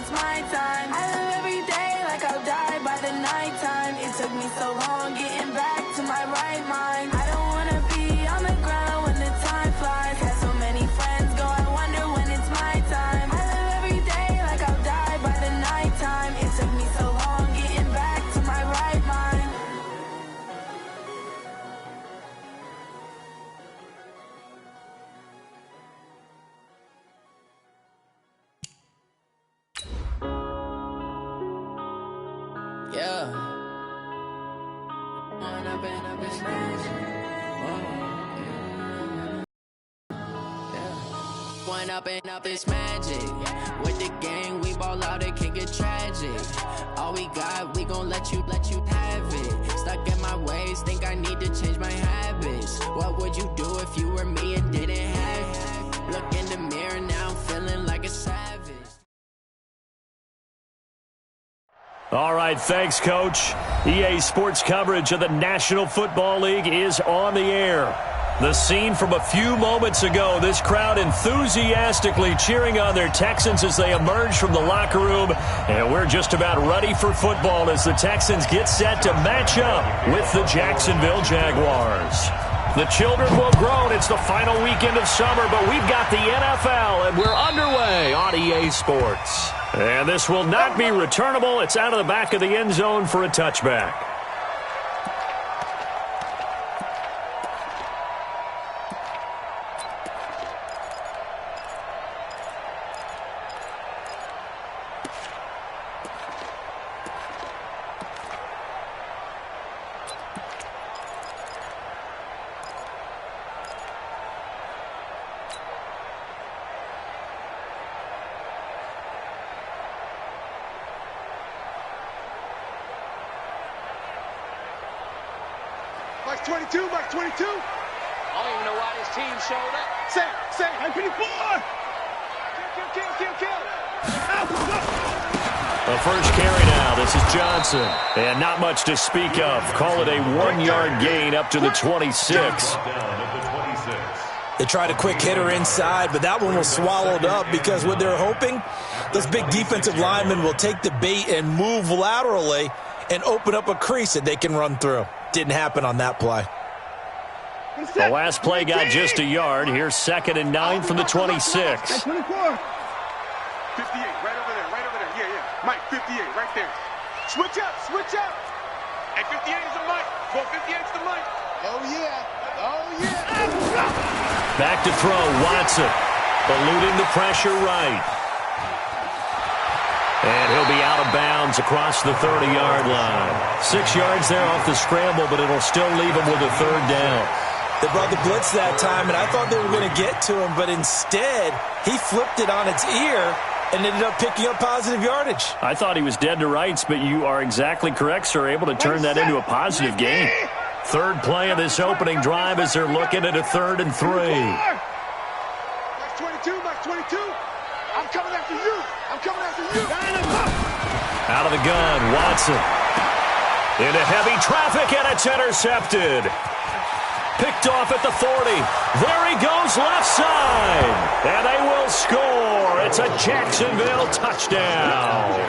it's my time. I live every day like I'll die by the nighttime. It took me so long getting back to my right mind. I don't wanna be on the ground when the time flies. Had so many friends go, I wonder when it's my time. I live every day like I'll die by the nighttime. It took me so long getting back to my right mind. Yeah. One up and up is magic. With the gang, we ball out, it can get tragic. All we got, we gon' let you have it. Stuck in my ways, think I need to change my habits. What would you do if you were me and didn't have it? Look in the mirror, now I'm feeling like a savage. All right, thanks, Coach. EA Sports coverage of the National Football League is on the air. The scene from a few moments ago, this crowd enthusiastically cheering on their Texans as they emerge from the locker room. And we're just about ready for football as the Texans get set to match up with the Jacksonville Jaguars. The children will grow, and it's the final weekend of summer, but we've got the NFL, and we're underway on EA Sports. And this will not be returnable. It's out of the back of the end zone for a touchback. Mark 22, Mark 22. I don't even know why this team showed up. Say, I'm pretty bored. Kill. The first carry now. This is Johnson. And not much to speak of. Call it a 1-yard gain up to the 26. They tried a quick hitter inside, but that one was swallowed up because what they're hoping, those big defensive linemen will take the bait and move laterally and open up a crease that they can run through. Didn't happen on that play. The last play got just a yard. Here's 2nd and 9 from the 26. 58, right over there. Yeah. Mike, 58, right there. Switch up. And 58 is the Mike. Well, 58 is the Mike. Oh, yeah. Back to throw, Watson. Eluding the pressure right. And he'll be out of bounds across the 30-yard line. 6 yards there off the scramble, but it'll still leave him with a 3rd down. They brought the blitz that time, and I thought they were going to get to him, but instead he flipped it on its ear and ended up picking up positive yardage. I thought he was dead to rights, but you are exactly correct, sir, able to turn that into a positive gain. 3rd play of this opening drive as they're looking at a 3rd and 3. Mark 22. I'm coming after you. Out of the gun, Watson. Into heavy traffic, and it's intercepted. Picked off at the 40. There he goes, left side. And they will score. It's a Jacksonville touchdown.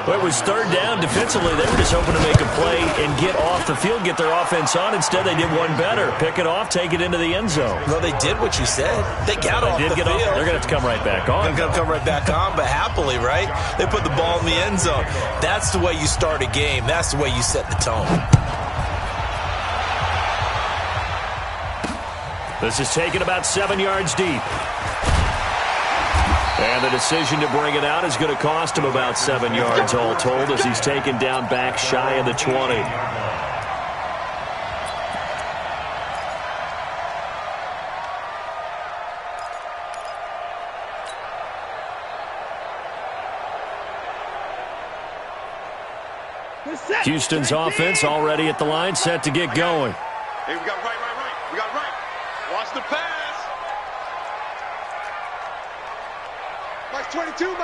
It was 3rd down. Defensively, they were just hoping to make a play and get off the field, get their offense on. Instead, they did one better. Pick it off, take it into the end zone. Well, they did what you said. They got off the field. They're going to have to come right back on. They're going to come right back on, but happily, right? They put the ball in the end zone. That's the way you start a game. That's the way you set the tone. This is taken about 7 yards deep. And the decision to bring it out is going to cost him about 7 yards all told as he's taken down back shy of the 20. Houston's offense already at the line, set to get going. Hey, we got right. Watch the pass. Mike 22.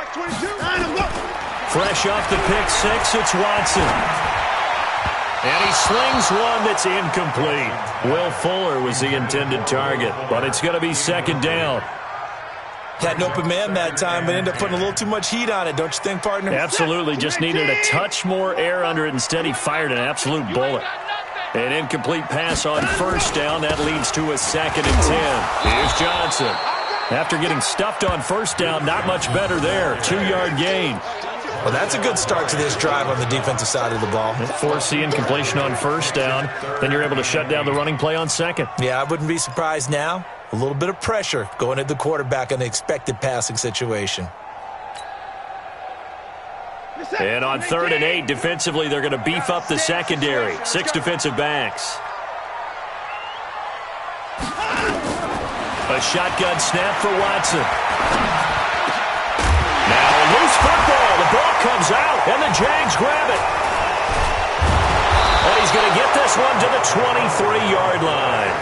Fresh off the pick 6, it's Watson. And he slings one that's incomplete. Will Fuller was the intended target, but it's going to be 2nd down. Had an open man that time, but ended up putting a little too much heat on it, don't you think, partner? Absolutely. Just needed a touch more air under it. Instead, he fired an absolute bullet. An incomplete pass on first down. That leads to a 2nd and 10. Here's Johnson. After getting stuffed on first down, not much better there. 2-yard gain. Well, that's a good start to this drive on the defensive side of the ball. Force the incompletion on first down. Then you're able to shut down the running play on second. Yeah, I wouldn't be surprised now. A little bit of pressure going at the quarterback in the expected passing situation. And on 3rd and 8, defensively, they're going to beef up the secondary. 6 defensive backs. A shotgun snap for Watson. Now a loose football. The ball comes out, and the Jags grab it. And he's going to get this one to the 23-yard line.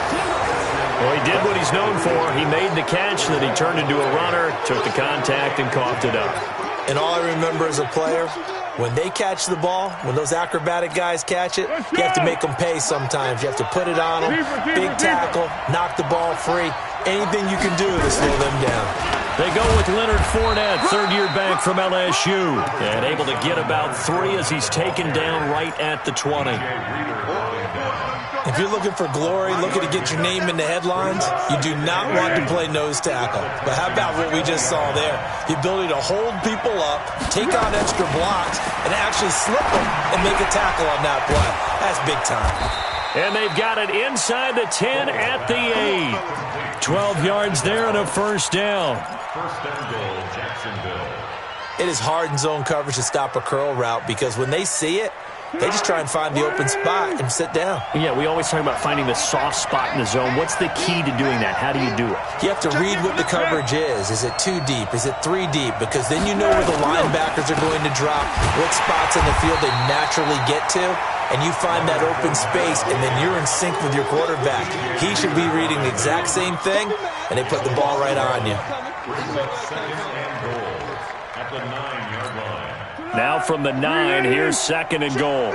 Well, he did what he's known for. He made the catch, then he turned into a runner, took the contact, and coughed it up. And all I remember as a player, when they catch the ball, when those acrobatic guys catch it, you have to make them pay sometimes. You have to put it on them, big tackle, knock the ball free. Anything you can do to slow them down. They go with Leonard Fournette, 3rd-year back from LSU, and able to get about 3 as he's taken down right at the 20. If you're looking for glory, looking to get your name in the headlines, you do not want to play nose tackle. But how about what we just saw there? The ability to hold people up, take on extra blocks, and actually slip them and make a tackle on that play. That's big time. And they've got it inside the 10 at the 8. 12 yards there and a first down. First and goal, Jacksonville. It is hard in zone coverage to stop a curl route because when they see it, they just try and find the open spot and sit down. Yeah, we always talk about finding the soft spot in the zone. What's the key to doing that? How do you do it? You have to read what the coverage is. Is it 2 deep? Is it 3 deep? Because then you know where the linebackers are going to drop, what spots in the field they naturally get to, and you find that open space, and then you're in sync with your quarterback. He should be reading the exact same thing, and they put the ball right on you. Second and goal at the 9-yard line. Now from the 9, here's 2nd and goal.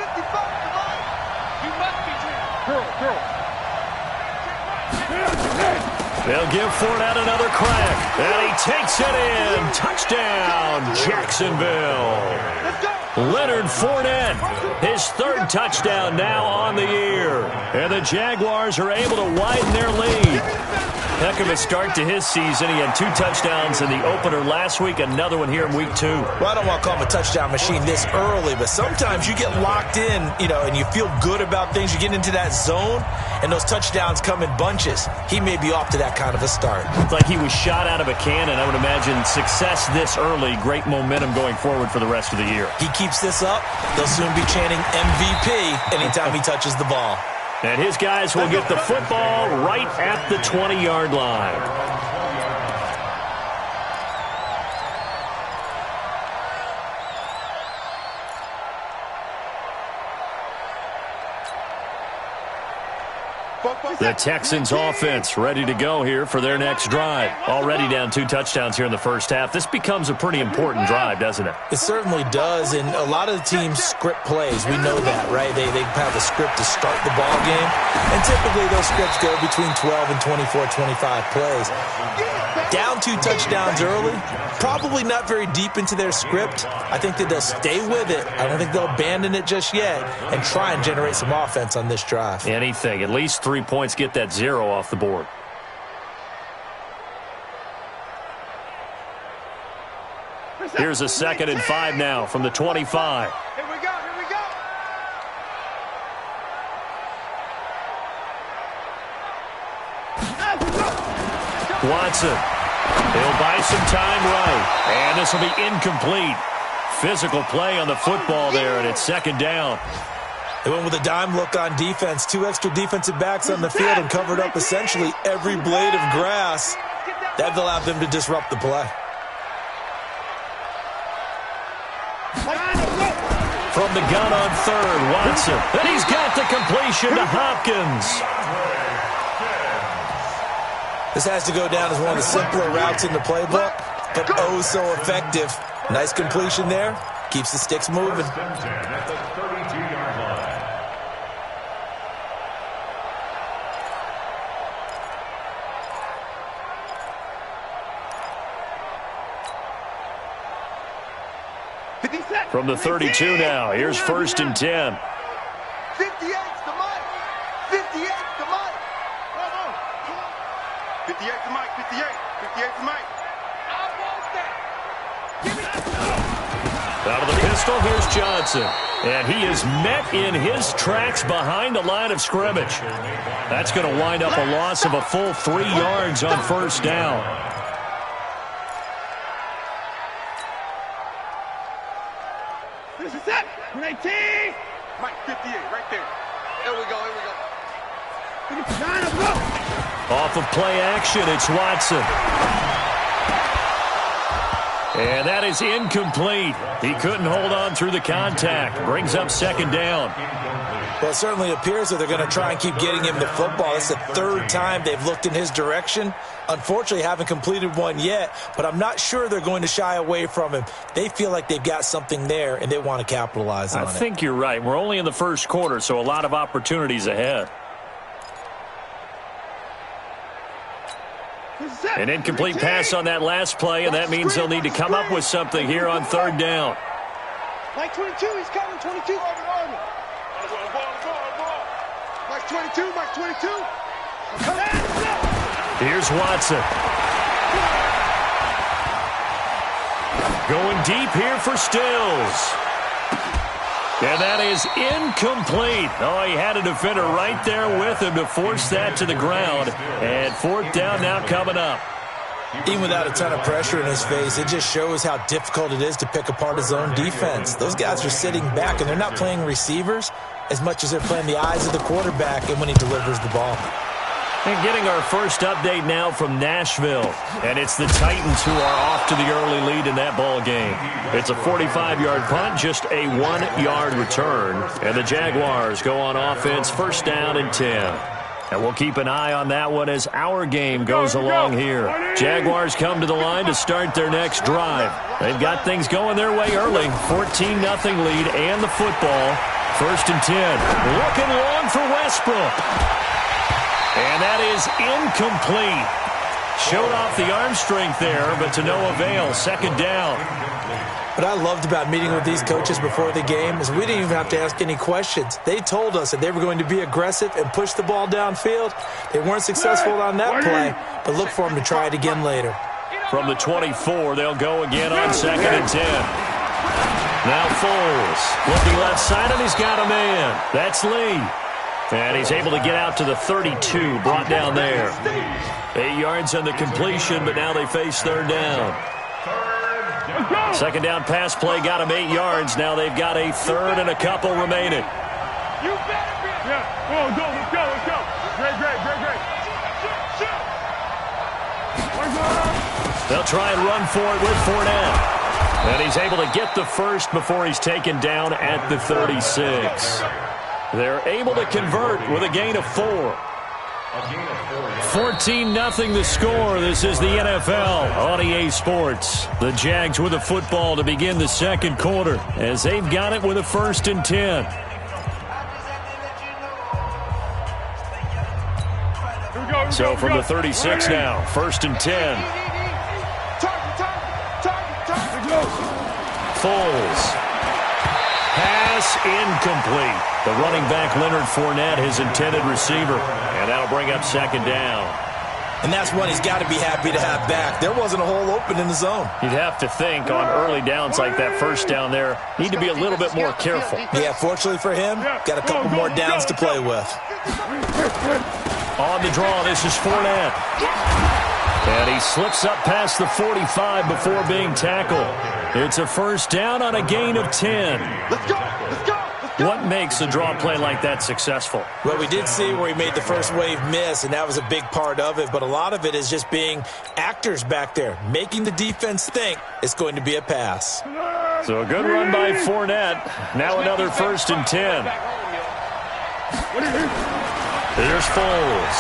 They'll give Fournette another crack, and he takes it in. Touchdown, Jacksonville. Leonard Fournette, his 3rd touchdown now on the year. And the Jaguars are able to widen their lead. Heck of a start to his season. He had 2 touchdowns in the opener last week, another one here in week 2. Well, I don't want to call him a touchdown machine this early, but sometimes you get locked in, and you feel good about things. You get into that zone, and those touchdowns come in bunches. He may be off to that kind of a start. It's like he was shot out of a cannon. I would imagine success this early, great momentum going forward for the rest of the year. He keeps this up, they'll soon be chanting MVP anytime he touches the ball. And his guys will get the football right at the 20-yard line. The Texans offense ready to go here for their next drive. Already down 2 touchdowns here in the first half. This becomes a pretty important drive, doesn't it? It certainly does, and a lot of the teams script plays. We know that, right? They have a script to start the ball game, and typically those scripts go between 12 and 24, 25 plays. Down 2 touchdowns early, probably not very deep into their script. I think that they'll stay with it. I don't think they'll abandon it just yet and try and generate some offense on this drive. Anything. At least 3 points, get that 0 off the board. Here's a 2nd and 5 now from the 25. Here we go, here we go. Watson. He'll buy some time right. And this will be incomplete. Physical play on the football there, and it's 2nd down. They went with a dime look on defense. 2 extra defensive backs on the field and covered up essentially every blade of grass. That allowed them to disrupt the play. From the gun on 3rd, Watson. And he's got the completion to Hopkins. This has to go down as one of the simpler routes in the playbook, but oh so effective. Nice completion there. Keeps the sticks moving. At the 32-yard line. From the 32 now, here's 1st and 10. 58's the mic. 58's the mic. 58's the mic. 58's the mic. I want that. Give me that. Out of the pistol, here's Johnson. And he is met in his tracks behind the line of scrimmage. That's going to wind up a loss of a full 3 yards on 1st down. This is it. 19. Mike 58 right there. Here we go. Off of play action, it's Watson. And that is incomplete. He couldn't hold on through the contact. Brings up 2nd down. Well, it certainly appears that they're going to try and keep getting him the football. It's the 3rd time they've looked in his direction. Unfortunately, haven't completed one yet, but I'm not sure they're going to shy away from him. They feel like they've got something there, and they want to capitalize on it. I think you're right. We're only in the 1st quarter, so a lot of opportunities ahead. An incomplete pass on that last play, and that means they'll need to come up with something here on 3rd down. Mike 22, he's coming. 22. Mike 22, Mike 22. Here's Watson. Going deep here for Stills. And that is incomplete. Oh, he had a defender right there with him to force that to the ground. And 4th down now coming up. Even without a ton of pressure in his face, it just shows how difficult it is to pick apart his own defense. Those guys are sitting back, and they're not playing receivers as much as they're playing the eyes of the quarterback and when he delivers the ball. And getting our first update now from Nashville. And it's the Titans who are off to the early lead in that ball game. It's a 45-yard punt, just a 1-yard return. And the Jaguars go on offense, 1st down and 10. And we'll keep an eye on that one as our game goes along here. Jaguars come to the line to start their next drive. They've got things going their way early. 14-0 lead and the football. 1st and 10. Looking long for Westbrook. And that is incomplete. Showed off the arm strength there, but to no avail. 2nd down. What I loved about meeting with these coaches before the game is we didn't even have to ask any questions. They told us that they were going to be aggressive and push the ball downfield. They weren't successful on that play, but look for them to try it again later. From the 24, they'll go again on 2nd and 10. Now Foles looking left side, and he's got a man. That's Lee. And he's able to get out to the 32, brought down there. 8 yards on the completion, but now they face 3rd down. 2nd down pass play got him 8 yards. Now they've got a 3rd and a couple remaining. You better be. Yeah. Oh, let's go. Great. They'll try and run for it with Fournette. And he's able to get the first before he's taken down at the 36. They're able to convert with a gain of 4. 14-0 the score. This is the NFL on EA Sports. The Jags with the football to begin the 2nd quarter as they've got it with a 1st and 10. So from the 36 now, 1st and 10. Foles. Pass incomplete. The running back, Leonard Fournette, his intended receiver. And that'll bring up 2nd down. And that's one he's got to be happy to have back. There wasn't a hole open in the zone. You'd have to think on early downs like that 1st down there, need to be a little bit more careful. Yeah, fortunately for him, got a couple more downs to play with. On the draw, this is Fournette. And he slips up past the 45 before being tackled. It's a 1st down on a gain of 10. Let's go. What makes a draw play like that successful? Well, we did see where he made the first wave miss, and that was a big part of it. But a lot of it is just being actors back there, making the defense think it's going to be a pass. So a good run by Fournette. Now another 1st and 10. Here's Foles.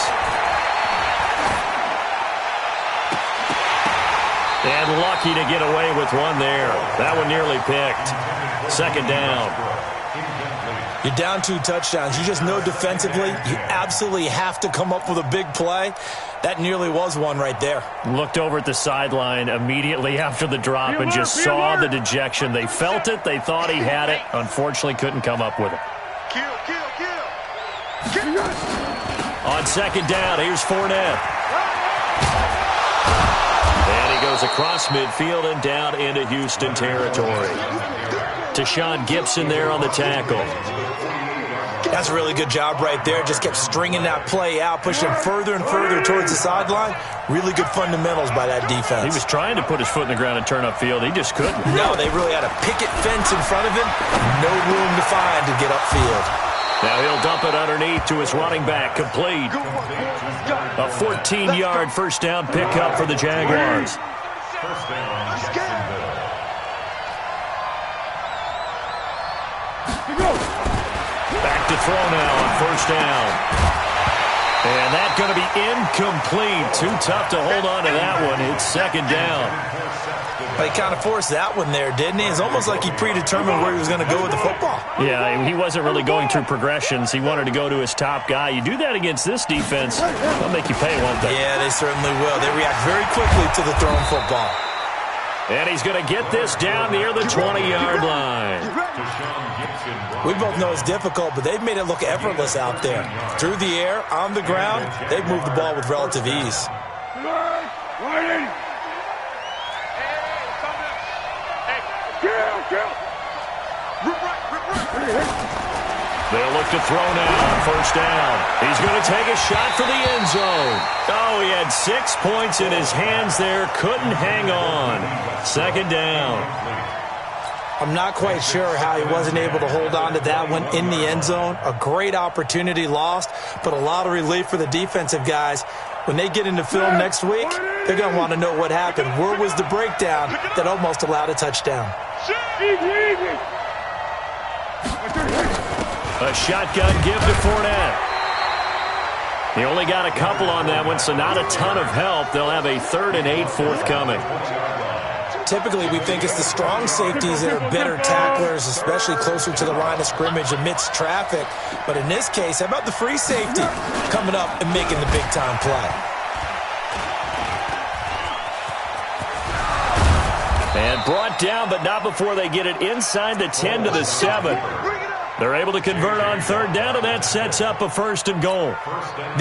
And lucky to get away with one there. That one nearly picked. 2nd down. You're down 2 touchdowns. You just know defensively you absolutely have to come up with a big play. That nearly was one right there. Looked over at the sideline immediately after the drop and just saw the dejection. They felt it. They thought he had it. Unfortunately, couldn't come up with it. Kill. On second down, here's Fournette. And he goes across midfield and down into Houston territory. Tashawn Gibson there on the tackle. That's a really good job right there. Just kept stringing that play out, pushing him further and further towards the sideline. Really good fundamentals by that defense. He was trying to put his foot in the ground and turn upfield. He just couldn't. No, they really had a picket fence in front of him. No room to find to get upfield. Now he'll dump it underneath to his running back. Complete. A 14-yard first down pickup for the Jaguars. First down, Jacksonville. Back to throw now on first down. And that's going to be incomplete. Too tough to hold on to that one. It's second down. But he kind of forced that one there, didn't he? It's almost like he predetermined where he was going to go with the football. Yeah, he wasn't really going through progressions. He wanted to go to his top guy. You do that against this defense, they'll make you pay, won't they? Yeah, they certainly will. They react very quickly to the thrown football. And he's going to get this down near the 20-yard line. We both know it's difficult, but they've made it look effortless out there. Through the air, on the ground, they've moved the ball with relative ease. They'll look to throw now on first down. He's going to take a shot for the end zone. Oh, he had 6 points in his hands there. Couldn't hang on. Second down. I'm not quite sure how he wasn't able to hold on to that one in the end zone. A great opportunity lost, but a lot of relief for the defensive guys. When they get into film next week, they're going to want to know what happened. Where was the breakdown that almost allowed a touchdown? A shotgun give to Fournette. He only got a couple on that one, so not a ton of help. They'll have a 3rd and 8 forthcoming. Typically, we think it's the strong safeties that are better tacklers, especially closer to the line of scrimmage amidst traffic. But in this case, how about the free safety coming up and making the big-time play? And brought down, but not before they get it inside the 10 to the 7. They're able to convert on 3rd down, and that sets up a 1st and goal.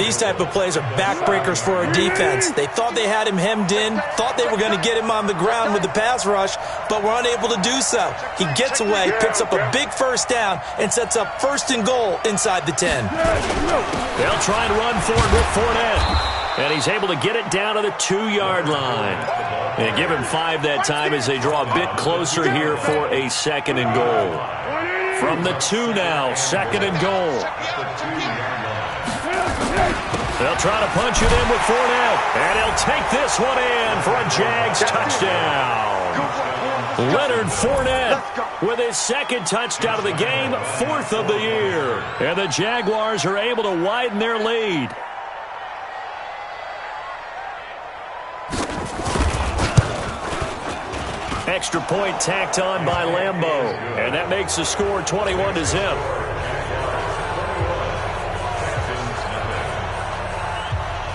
These type of plays are backbreakers for a defense. They thought they had him hemmed in, thought they were going to get him on the ground with the pass rush, but were unable to do so. He gets away, picks up a big 1st down, and sets up 1st and goal inside the 10. They'll try and run forward with Fournette. And he's able to get it down to the 2-yard line. And give him 5 that time as they draw a bit closer here for a 2nd and goal. From the 2 now, 2nd and goal. They'll try to punch it in with Fournette. And he'll take this one in for a Jags touchdown. Leonard Fournette with his 2nd touchdown of the game, 4th of the year. And the Jaguars are able to widen their lead. Extra point tacked on by Lambeau. And that makes the score 21 to zip.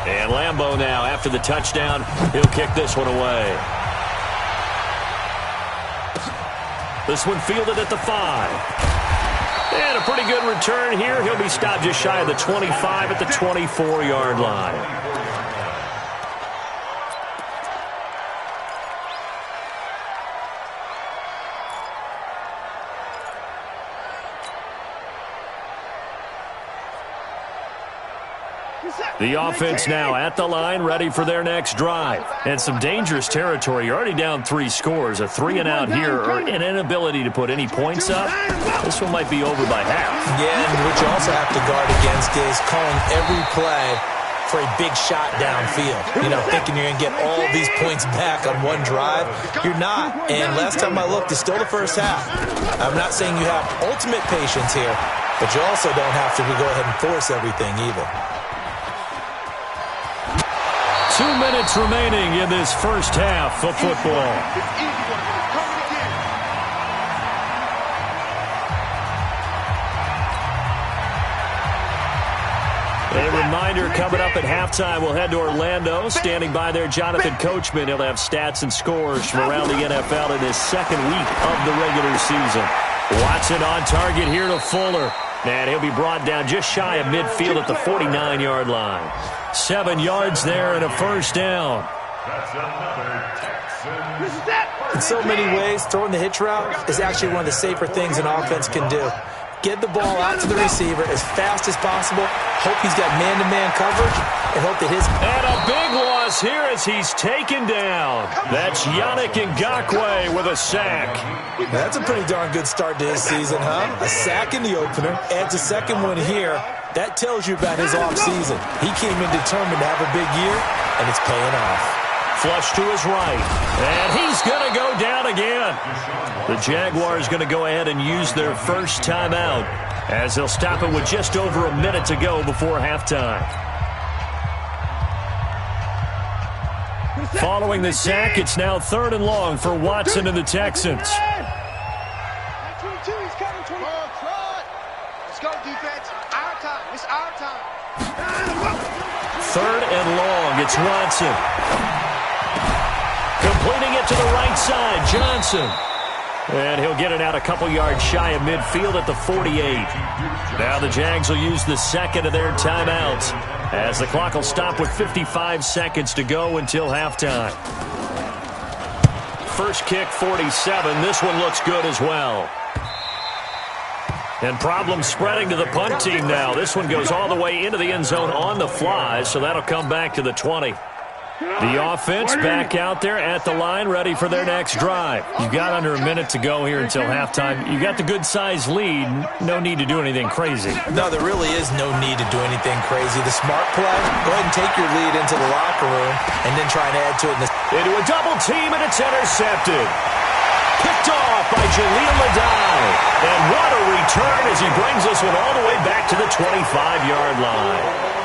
And Lambeau now, after the touchdown, he'll kick this one away. This one fielded at the 5. And a pretty good return here. He'll be stopped just shy of the 25 at the 24-yard line. The offense now at the line, ready for their next drive. And some dangerous territory. You're already down 3 scores. A 3-and-out here, or an inability to put any points up. This one might be over by half. Yeah, and what you also have to guard against is calling every play for a big shot downfield. You know, thinking you're going to get all these points back on one drive. You're not. And last time I looked, it's still the first half. I'm not saying you have ultimate patience here, but you also don't have to go ahead and force everything either. 2 minutes remaining in this first half of football. A reminder coming up at halftime, we'll head to Orlando. Standing by there, Jonathan Coachman. He'll have stats and scores from around the NFL in his second week of the regular season. Watson on target here to Fuller. And he'll be brought down just shy of midfield at the 49-yard line. 7 yards there and a first down. That's another Texan. In so many ways, throwing the hitch route is actually one of the safer things an offense can do. Get the ball out to the receiver as fast as possible, hope he's got man-to-man coverage, and hope that his... And a big loss here as he's taken down. That's Yannick Ngakoue with a sack. That's a pretty darn good start to his season, huh? A sack in the opener, adds a second one here. That tells you about his offseason. He came in determined to have a big year, and it's paying off. Flush to his right, and he's going to go down again. The Jaguars going to go ahead and use their first timeout as they'll stop it with just over a minute to go before halftime. Following the sack, it's now 3rd and long for Watson and the Texans. 22, he's coming, 20. Let's go, defense. Our time. It's our time. 3rd and long, it's Watson. Completing it to the right side, Johnson. And he'll get it out a couple yards shy of midfield at the 48. Now the Jags will use the second of their timeouts as the clock will stop with 55 seconds to go until halftime. First kick, 47. This one looks good as well. And problems spreading to the punt team now. This one goes all the way into the end zone on the fly, so that'll come back to the 20. The offense back out there at the line, ready for their next drive. You've got under a minute to go here until halftime. You've got the good-sized lead. No need to do anything crazy. No, there really is no need to do anything crazy. The smart play, go ahead and take your lead into the locker room and then try and add to it. Into a double team, and it's intercepted. Picked off by Jaleel Adai. And what a return as he brings this one all the way back to the 25-yard line.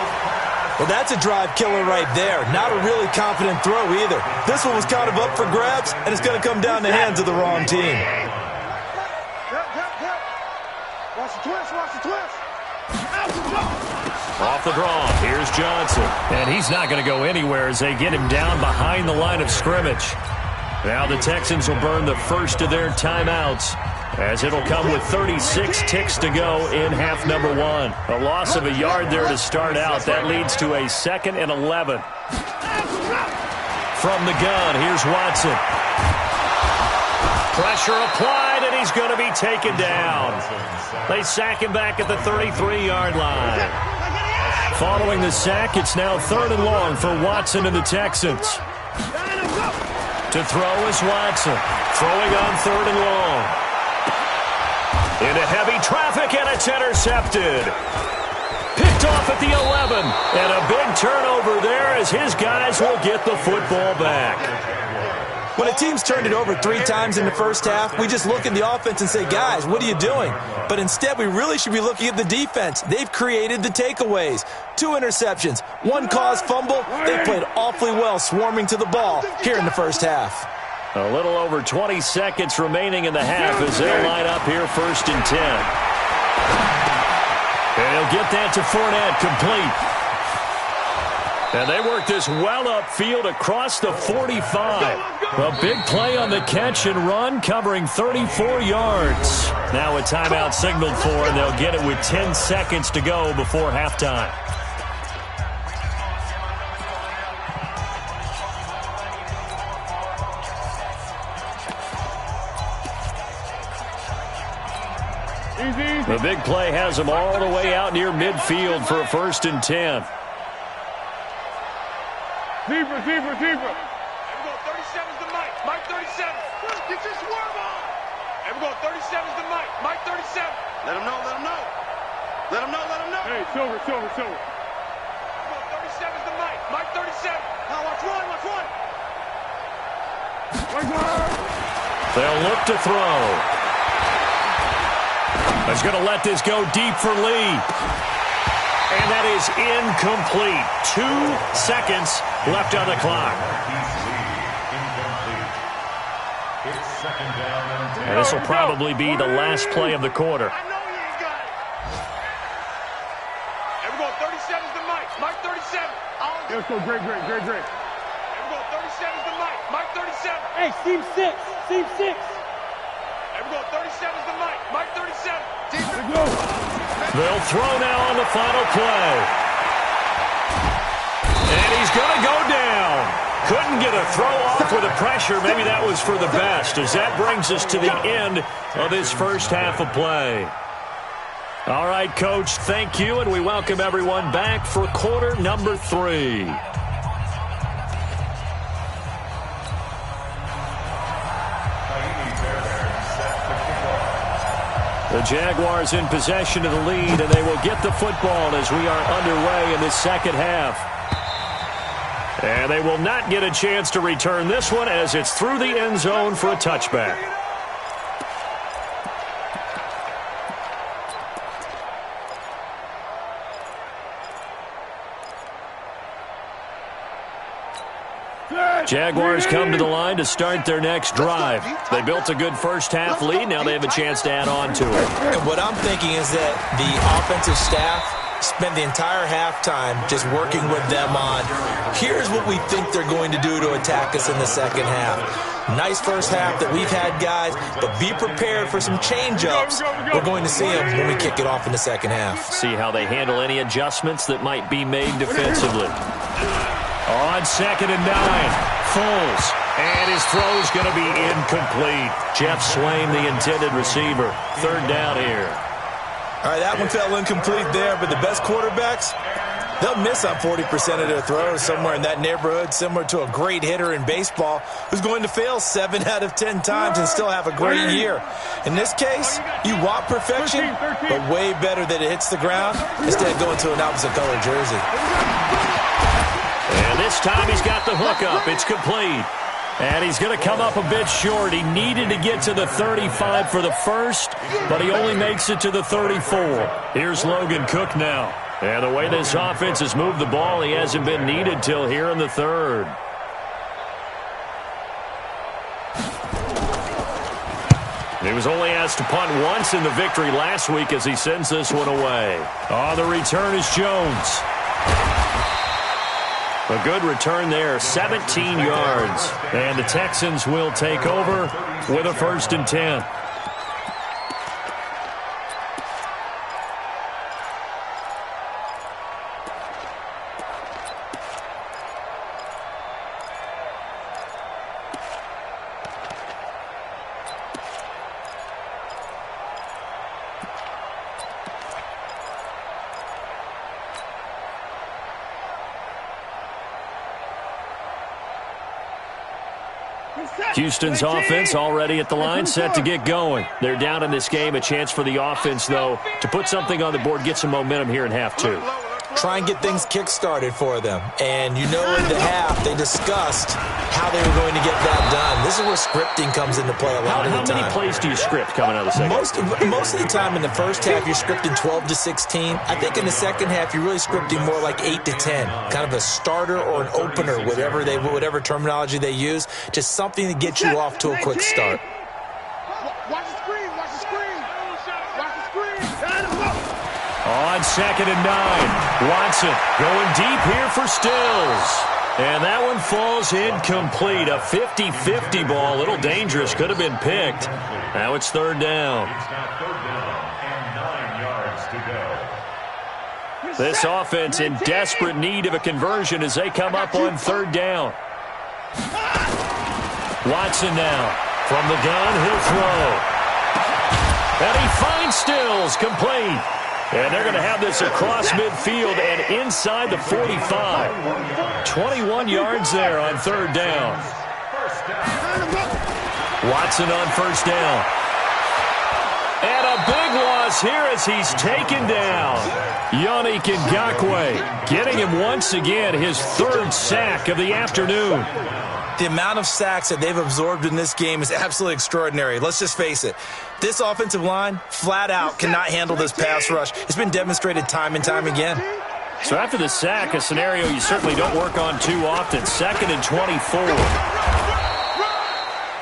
Well, that's a drive killer right there. Not a really confident throw either. This one was kind of up for grabs, and it's going to come down the hands of the wrong team. Watch the twist, watch the twist. Off the draw, here's Johnson. And he's not going to go anywhere as they get him down behind the line of scrimmage. Now the Texans will burn the first of their timeouts as it'll come with 36 ticks to go in half number 1. A loss of a yard there to start out. That leads to a 2nd and 11. From the gun, here's Watson. Pressure applied, and he's going to be taken down. They sack him back at the 33-yard line. Following the sack, it's now 3rd and long for Watson and the Texans. To throw is Watson. Throwing on 3rd and long. Into heavy traffic, and it's intercepted. Picked off at the 11. And a big turnover there as his guys will get the football back. When a team's turned it over 3 times in the first half, we just look at the offense and say, guys, what are you doing? But instead, we really should be looking at the defense. They've created the takeaways. 2 interceptions, 1 caused fumble. They played awfully well swarming to the ball here in the first half. A little over 20 seconds remaining in the half as they'll line up here 1st and 10. And he'll get that to Fournette, complete. And they work this well upfield across the 45. A big play on the catch and run, covering 34 yards. Now a timeout signaled for, and they'll get it with 10 seconds to go before halftime. The big play has them all the way out near midfield for a 1st and 10. Deeper. Here we go, 37's the Mike. Mike 37. Get your swerve on. Here we go, 37's the Mike. Mike 37. Let him know. Hey, Silver. Here we go, 37's the Mike. Mike 37. Now watch one. They'll look to throw. He's going to let this go deep for Lee. And that is incomplete. 2 seconds left on the clock. And this will probably be the last play of the quarter. I know he ain't got it. Here we go, 37's the go, great. Here we go, 37's the Mike. Mike 37. Hey, seam 6. Seam 6. Here we go, 37's the Mike. Mike 37. Here we go. They'll throw now on the final play. And he's going to go down. Couldn't get a throw off with the pressure. Maybe that was for the best, as that brings us to the end of this first half of play. All right, Coach, thank you, and we welcome everyone back for quarter number 3. The Jaguars in possession of the lead, and they will get the football as we are underway in this second half. And they will not get a chance to return this one as it's through the end zone for a touchback. Jaguars come to the line to start their next drive. They built a good first half lead. Now they have a chance to add on to it. And what I'm thinking is that the offensive staff spent the entire halftime just working with them on, here's what we think they're going to do to attack us in the second half. Nice first half that we've had, guys, but be prepared for some change-ups. We're going to see them when we kick it off in the second half. See how they handle any adjustments that might be made defensively. On 2nd and 9, Foles, and his throw's going to be incomplete. Jeff Swain, the intended receiver. 3rd down here. All right, that one fell incomplete there, but the best quarterbacks, they'll miss on 40% of their throws, somewhere in that neighborhood, similar to a great hitter in baseball who's going to fail 7 out of 10 times and still have a great year. In this case, you want perfection, but way better that it hits the ground instead of going to an opposite color jersey. And this time he's got the hook up. It's complete. And he's going to come up a bit short. He needed to get to the 35 for the first, but he only makes it to the 34. Here's Logan Cook now. And the way this offense has moved the ball, he hasn't been needed till here in the 3rd. He was only asked to punt once in the victory last week as he sends this one away. On the return is Jones. A good return there, 17 yards. And the Texans will take over with a 1st and 10. Houston's offense already at the line, set to get going. They're down in this game. A chance for the offense, though, to put something on the board, get some momentum here in half 2. Try and get things kick-started for them. And you know in the half they discussed how they were going to get that done. This is where scripting comes into play a lot of the time. How many plays do you script coming out of the second? Most of the time in the first half you're scripting 12 to 16. I think in the second half you're really scripting more like 8 to 10. Kind of a starter or an opener, whatever terminology they use. Just something to get you off to a quick start. Watch the screen. Watch the screen. Watch the screen. On 2nd and 9, Watson going deep here for Stills. And that one falls incomplete. A 50-50 ball, a little dangerous, could have been picked. Now it's 3rd down. This offense in desperate need of a conversion as they come up on 3rd down. Watson now from the gun, he'll throw. And he finds Stills, complete. And they're going to have this across midfield and inside the 45. 21 yards there on 3rd down. Watson on 1st down. And a big loss here as he's taken down. Yannick Ngakoue getting him once again his 3rd sack of the afternoon. The amount of sacks that they've absorbed in this game is absolutely extraordinary. Let's just face it. This offensive line, flat out, cannot handle this pass rush. It's been demonstrated time and time again. So after the sack, a scenario you certainly don't work on too often. 2nd and 24.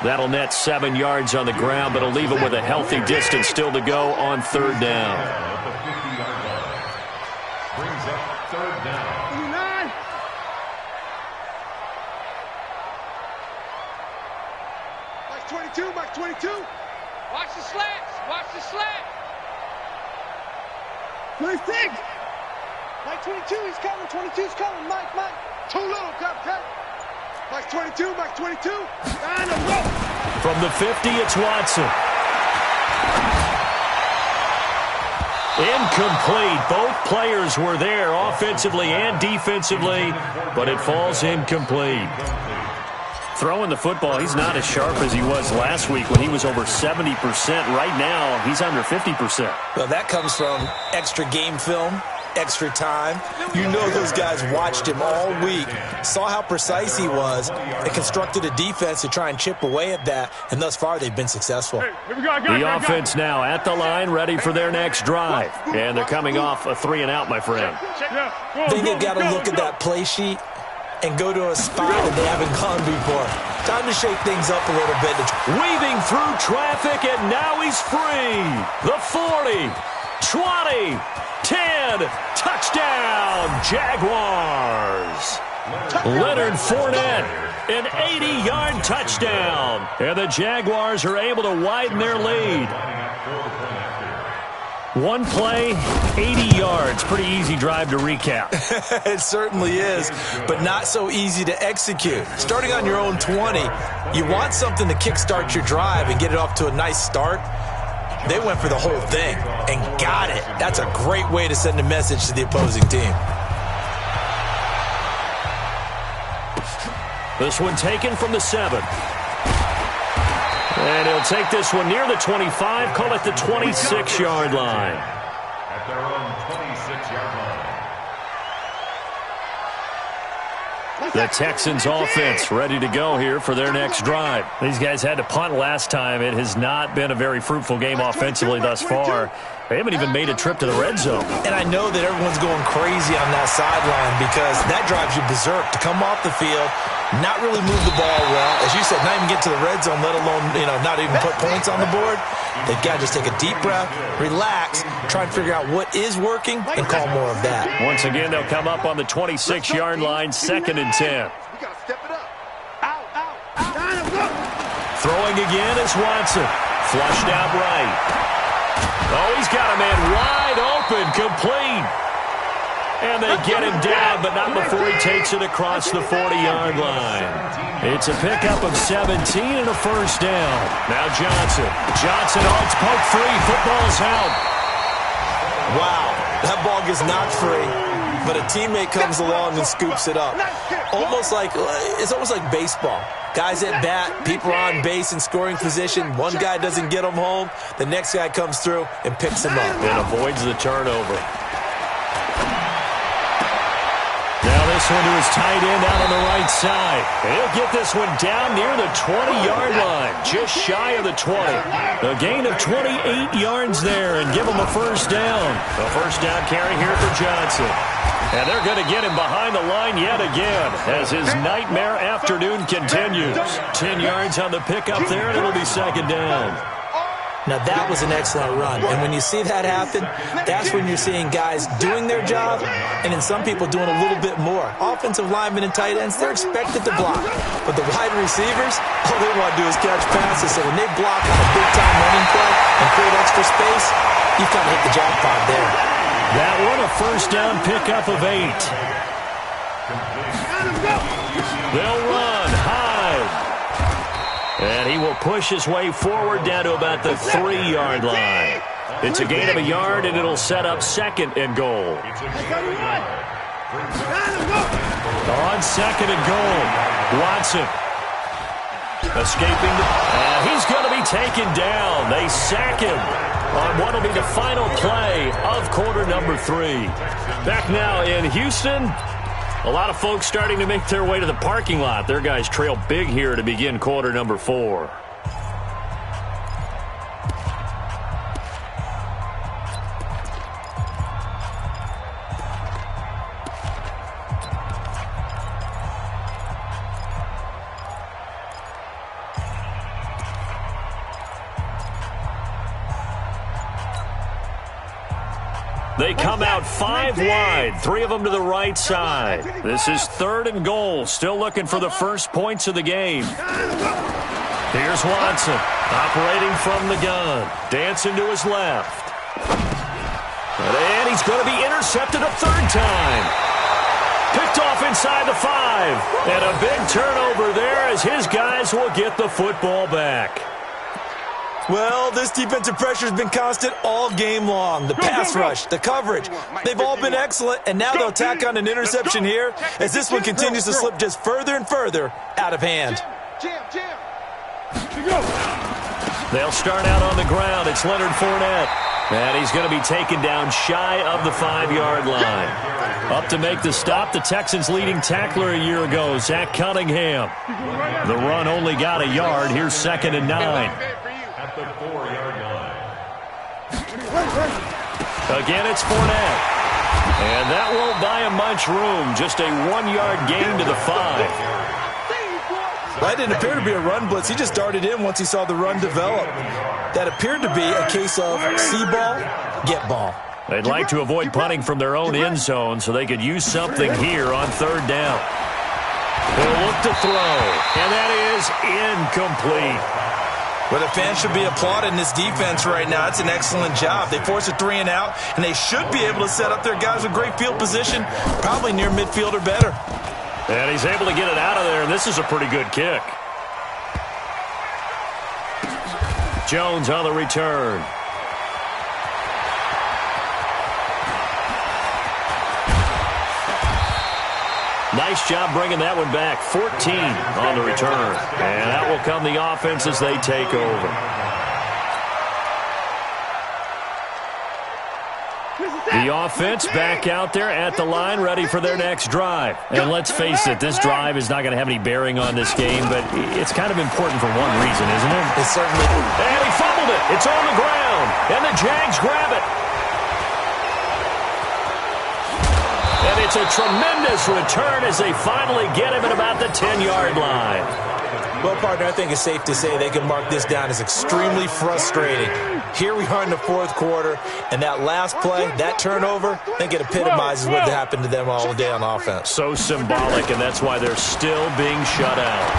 That'll net 7 yards on the ground, but it'll leave him with a healthy distance still to go on 3rd down. 22, Mike 22. Watch the slants. Watch the slant. 26. Mike 22, he's coming. 22's coming. Mike. Too little, Captain. Mike 22, Mike 22. And a rope. From the 50, it's Watson. Incomplete. Both players were there offensively and defensively, but it falls incomplete. Throwing the football, he's not as sharp as he was last week when he was over 70%. Right now, he's under 50%. Well, that comes from extra game film, extra time. You know those guys watched him all week, saw how precise he was, and constructed a defense to try and chip away at that, and thus far they've been successful. The offense now at the line, ready for their next drive. And they're coming off a 3-and-out, my friend. I think they've got to look at that play sheet and go to a spot that they haven't gone before. Time to shake things up a little bit. Weaving through traffic, and now he's free. The 40, 20, 10, touchdown, Jaguars. Leonard Fournette, an 80-yard touchdown. And the Jaguars are able to widen their lead. One play, 80 yards. Pretty easy drive to recap. It certainly is, but not so easy to execute. Starting on your own 20, you want something to kickstart your drive and get it off to a nice start. They went for the whole thing and got it. That's a great way to send a message to the opposing team. This one taken from the 7. And he'll take this one near the 25, call it the 26-yard line. At their own 26-yard line. The Texans offense ready to go here for their next drive. These guys had to punt last time. It has not been a very fruitful game offensively thus far. They haven't even made a trip to the red zone. And I know that everyone's going crazy on that sideline because that drives you berserk to come off the field, not really move the ball well. As you said, not even get to the red zone, let alone, not even put points on the board. They've got to just take a deep breath, relax, try and figure out what is working, and call more of that. Once again, they'll come up on the 26-yard line, 2nd and 10. Throwing again is Watson. Flushed out right. Oh, he's got a man wide open, complete. And they get him down, but not before he takes it across the 40-yard line. It's a pickup of 17 and a first down. Now Johnson. It's poked free. Football's out. Wow, that ball gets knocked free, but a teammate comes along and scoops it up. It's almost like baseball. Guys at bat, people are on base in scoring position. One guy doesn't get him home. The next guy comes through and picks him up. And avoids the turnover. Now this one to his tight end out on the right side. He'll get this one down near the 20-yard line, just shy of the 20. A gain of 28 yards there and give him a first down. A first down carry here for Johnson. And they're going to get him behind the line yet again as his nightmare afternoon continues. 10 yards on the pickup there, and it'll be 2nd down. Now, that was an excellent run. And when you see that happen, that's when you're seeing guys doing their job and then some people doing a little bit more. Offensive linemen and tight ends, they're expected to block. But the wide receivers, all they want to do is catch passes. So when they block on a big-time running play and create extra space, you've kind of hit the jackpot there. That one a first down pickup of 8. They'll run high. And he will push his way forward down to about the 3-yard line. It's a gain of a yard, and it'll set up 2nd and goal. On 2nd and goal, Watson escaping. He's going to be taken down. They sack him on what will be the final play of quarter number 3. Back now in Houston. A lot of folks starting to make their way to the parking lot. Their guys trail big here to begin quarter number 4. They come out 5 wide, 3 of them to the right side. This is 3rd and goal, still looking for the first points of the game. Here's Watson, operating from the gun. Dancing to his left. And he's going to be intercepted a third time. Picked off inside the 5. And a big turnover there as his guys will get the football back. Well, this defensive pressure has been constant all game long. The pass rush, the coverage, they've all been excellent, and now they'll tack on an interception here as this one continues to slip just further and further out of hand. They'll start out on the ground. It's Leonard Fournette. And he's going to be taken down shy of the 5-yard line. Up to make the stop, the Texans' leading tackler a year ago, Zach Cunningham. The run only got a yard. Here's 2nd and 9. At the 4-yard line. Again, it's Fournette. And that won't buy him much room. Just a 1-yard gain to the 5. That didn't appear to be a run blitz. He just darted in once he saw the run develop. That appeared to be a case of see ball, get ball. They'd like to avoid punting from their own end zone so they could use something here on 3rd down. They'll look to throw, and that is incomplete. Well, the fans should be applauding this defense right now. It's an excellent job. They force a 3 and out, and they should be able to set up their guys with great field position, probably near midfield or better. And he's able to get it out of there, and this is a pretty good kick. Jones on the return. Nice job bringing that one back. 14 on the return. And that will come the offense as they take over. The offense back out there at the line, ready for their next drive. And let's face it, this drive is not going to have any bearing on this game, but it's kind of important for one reason, isn't it? It certainly is. And he fumbled it. It's on the ground. And the Jags grab it. And it's a tremendous return as they finally get him at about the 10-yard line. Well, partner, I think it's safe to say they can mark this down as extremely frustrating. Here we are in the 4th quarter, and that last play, that turnover, I think it epitomizes what happened to them all day on offense. So symbolic, and that's why they're still being shut out.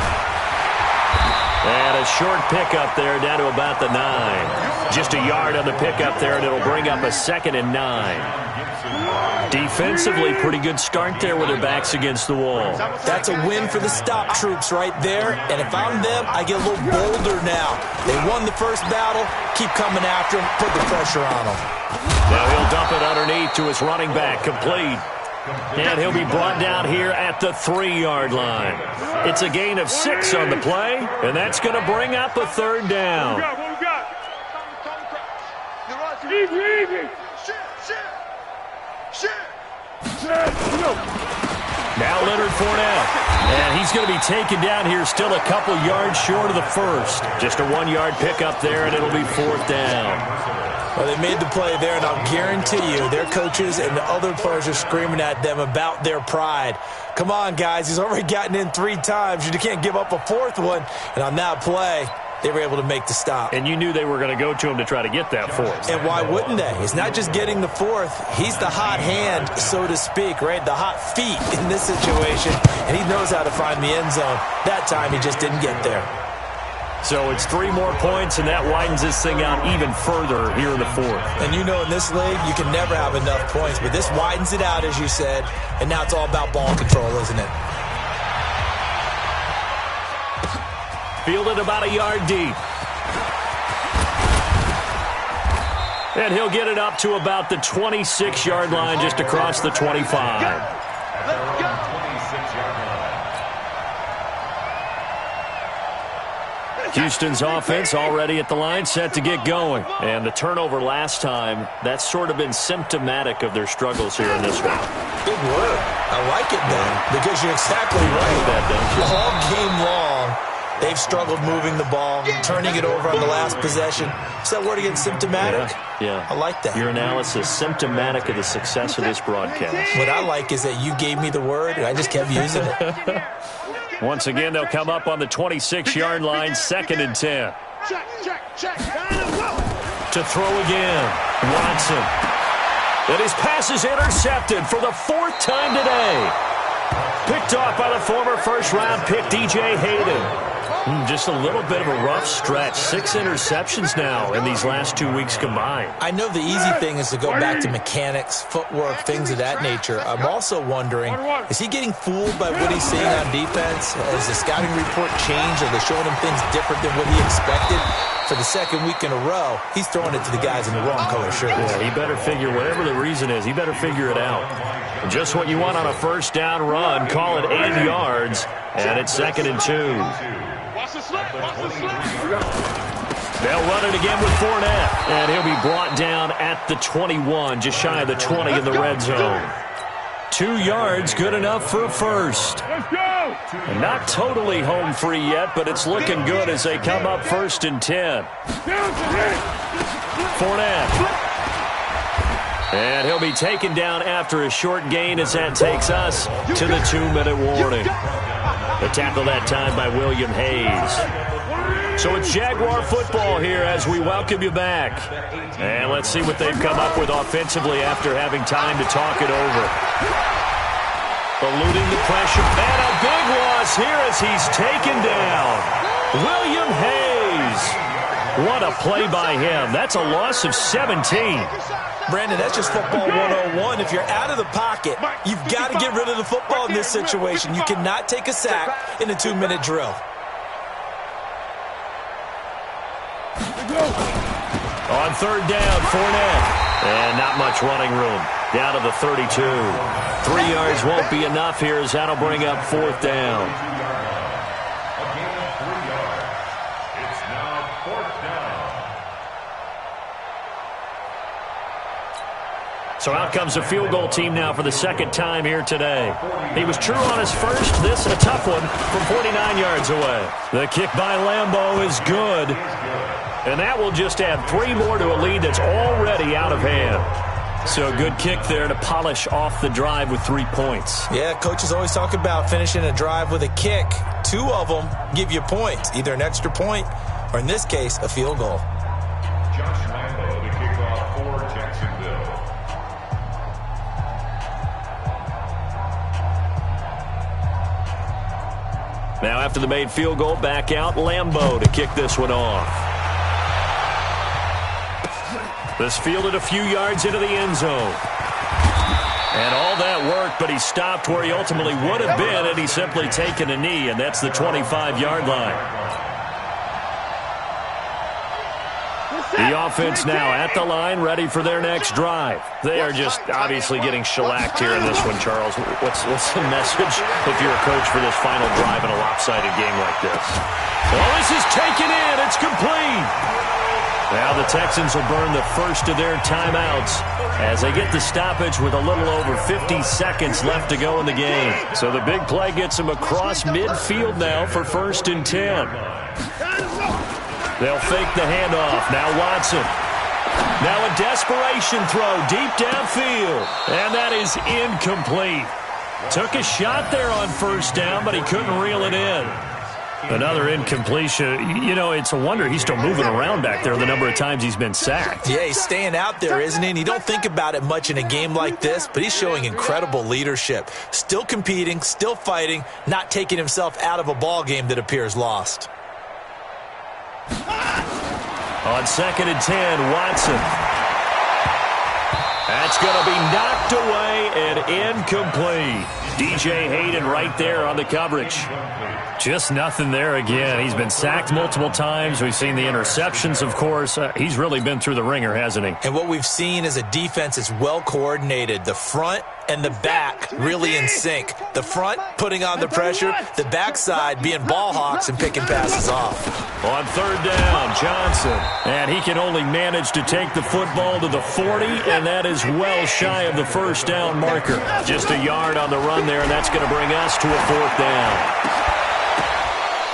And a short pickup there down to about the 9. Just a yard on the pickup there, and it'll bring up a 2nd and 9. Defensively, pretty good start there with their backs against the wall. That's a win for the stop troops right there. And if I'm them, I get a little bolder now. They won the first battle. Keep coming after them. Put the pressure on them. Now he'll dump it underneath to his running back. Complete. And he'll be brought down here at the 3-yard line. It's a gain of 6 on the play, and that's going to bring up a 3rd down. Now Leonard Fournette. And he's going to be taken down here still a couple yards short of the first. Just a 1-yard pickup there, and it'll be 4th down. Well, they made the play there, and I'll guarantee you their coaches and the other players are screaming at them about their pride. Come on, guys. He's already gotten in 3 times. You can't give up a 4th one. And on that play, they were able to make the stop. And you knew they were going to go to him to try to get that 4th. And why wouldn't they? It's not just getting the 4th. He's the hot hand, so to speak, right? The hot feet in this situation. And he knows how to find the end zone. That time, he just didn't get there. So it's 3 more points, and that widens this thing out even further here in the 4th. And you know in this league, you can never have enough points. But this widens it out, as you said. And now it's all about ball control, isn't it? Fielded about a yard deep. And he'll get it up to about the 26-yard line, just across the 25. Let's go. Houston's offense already at the line, set to get going. And the turnover last time, that's sort of been symptomatic of their struggles here in this one. Good word. I like it, man, because you're exactly right. All game long, they've struggled moving the ball, turning it over on the last possession. Is that word again, symptomatic? Yeah. I like that. Your analysis, symptomatic of the success of this broadcast. What I like is that you gave me the word, and I just kept using it. Once again, they'll come up on the 26-yard line, 2nd and 10. To throw again, Watson. And his pass is intercepted for the 4th time today. Picked off by the former first-round pick, DJ Hayden. Just a little bit of a rough stretch. 6 interceptions now in these last 2 weeks combined. I know the easy thing is to go back to mechanics, footwork, things of that nature. I'm also wondering, is he getting fooled by what he's seeing on defense? Has the scouting report changed? Are they showing him things different than what he expected? For the second week in a row, he's throwing it to the guys in the wrong color shirts. Yeah, he better figure, whatever the reason is, he better figure it out. And just what you want on a first down run. Call it 8 yards, and it's 2nd and 2. They'll run it again with Fournette, and he'll be brought down at the 21, just shy of the 20 in the red zone. 2 yards, good enough for a first. And not totally home free yet, but it's looking good as they come up 1st and 10. Fournette. And he'll be taken down after a short gain as that takes us to the 2-minute warning. The tackle that time by William Hayes. So it's Jaguar football here as we welcome you back. And let's see what they've come up with offensively after having time to talk it over. Eluding the pressure. And a big loss here as he's taken down. William Hayes. What a play by him. That's a loss of 17. Brandon, that's just football 101. If you're out of the pocket, you've got to get rid of the football in this situation. You cannot take a sack in a 2-minute drill. On 3rd down, Fournette. And not much running room. Down to the 32. 3 yards won't be enough here as that'll bring up 4th down. It's now 4th down. So out comes the field goal team now for the 2nd time here today. He was true on his first. This a tough one from 49 yards away. The kick by Lambeau is good. And that will just add 3 more to a lead that's already out of hand. So a good kick there to polish off the drive with 3 points. Yeah, coaches always talk about finishing a drive with a kick. 2 of them give you points, either an extra point or, in this case, a field goal. Josh Lambeau to kick off for Jacksonville. Now after the made field goal, back out Lambeau to kick this one off. This fielded a few yards into the end zone. And all that work, but he stopped where he ultimately would have been had he simply taken a knee, and that's the 25-yard line. The offense now at the line, ready for their next drive. They are just obviously getting shellacked here in this one, Charles. What's the message if you're a coach for this final drive in a lopsided game like this? Well, this is taken in. It's complete. Now the Texans will burn the first of their timeouts as they get the stoppage with a little over 50 seconds left to go in the game. So the big play gets them across midfield now for 1st and 10. They'll fake the handoff. Now Watson. Now a desperation throw deep downfield. And that is incomplete. Took a shot there on 1st down, but he couldn't reel it in. Another incompletion. You know, it's a wonder he's still moving around back there the number of times he's been sacked. Yeah, he's staying out there, isn't he? And you don't think about it much in a game like this, but he's showing incredible leadership. Still competing, still fighting, not taking himself out of a ball game that appears lost. On 2nd and 10, Watson. That's going to be knocked away and incomplete. DJ Hayden right there on the coverage. Just nothing there again. He's been sacked multiple times. We've seen the interceptions, of course. He's really been through the ringer, hasn't he? And what we've seen is a defense that's well coordinated. The front and the back really in sync. The front putting on the pressure, the backside being ball hawks and picking passes off. On 3rd down, Johnson. And he can only manage to take the football to the 40, and that is well shy of the 1st down marker. Just a yard on the run there, and that's going to bring us to a 4th down.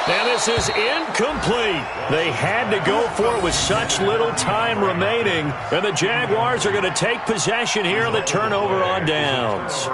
And this is incomplete. They had to go for it with such little time remaining. And the Jaguars are going to take possession here on the turnover on downs.